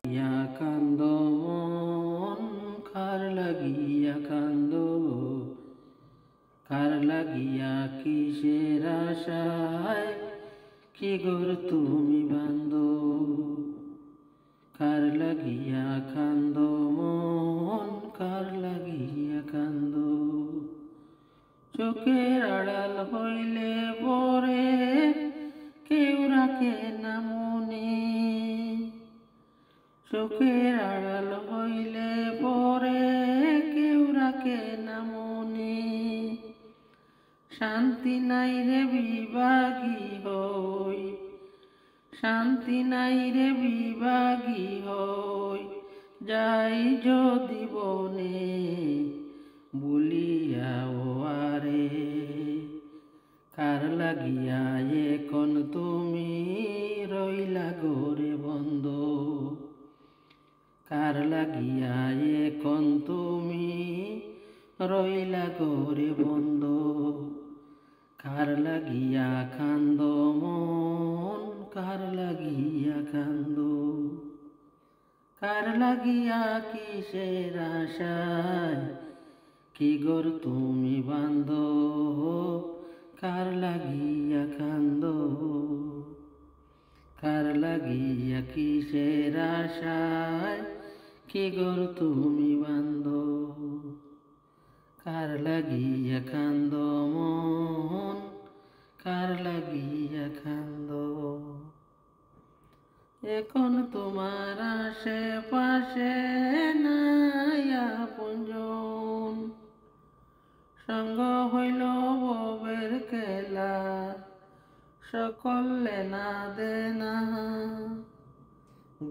ইয়া কান্দ মন কার লাগিয়া কান্দ, কার লাগিয়া কিসের আশায় কি ঘর তুমি বান্দ, কার লাগিয়া কান্দ মন কার লাগিয়া কান্দ। চোখের আড়াল হইলে পরে কেউ রাখে না মনে, চোখের আড়াল হইলে পরে কেউ রাখে না মনে। শান্তি নাই রে বিভাগী হই, শান্তি নাই রে বিভাগী হই, যাই যদি বনে বলিয়া ও আরে। কার লাগিয়া এখন তুমি রইলা ঘরে বন্ধ, কার লাগিয়া এখন তুমি রইলা ঘরে বন্ধ। কার লাগিয়া কান্দ মন কার লাগিয়া কান্দ, কার লাগিয়া কিসের আশায় কি ঘর তুমি বান্দ, কার লাগিয়া কান্দ, কার লাগিয়া কিসের আশায় কি ঘর তুমি বান্দ। কার লাগিয়া কান্দ মন কার লাগিয়া কান্দ। এখন তোমার আশেপাশে নাই আপনজন, সঙ্গ হইল ববের খেলা সকল লেনা দেনা।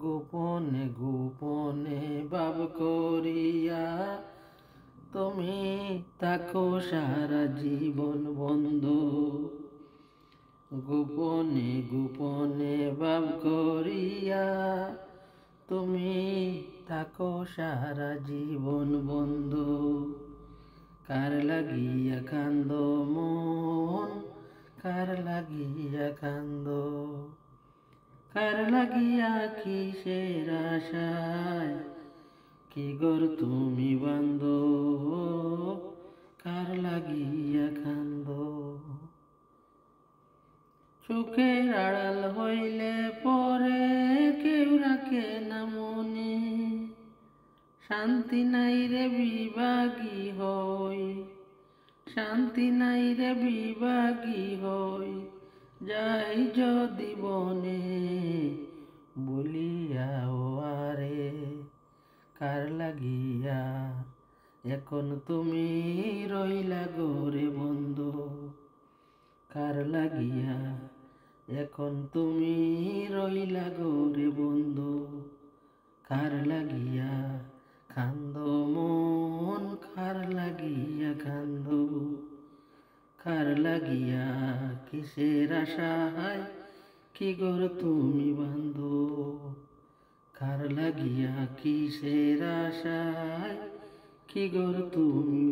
গোপনে গোপনে ভাব করিয়া তুমি থাকো সারা জীবন বন্ধ, গোপনে গোপনে ভাব করিয়া তুমি থাকো সারা জীবন বন্ধ। কার লাগিয়া কান্দ মন কার লাগিয়া কান্দ, কার লাগিয়া কিসের আশায় কি ঘর তুমি বান্দ, কার লাগিয়া কান্দ। চোখের আড়াল হইলে পরে কেউ রাখে না মনে, শান্তি নাই রে বিভাগী হই, শান্তি নাই রে বিভাগী হই, যাই যদি বনে বলিয়া ও আরে। কার লাগিয়া এখন তুমি রইলা ঘরে বন্ধ, কার লাগিয়া এখন তুমি রইলা ঘরে বন্ধ। কার লাগিয়া কান্দ মন কার লাগিয়া কান্দ, কার লাগিয়া কিসের আশায় কি ঘর তুমি বান্দ, কার লাগিয়া কিসের আশায় কি ঘর তুমি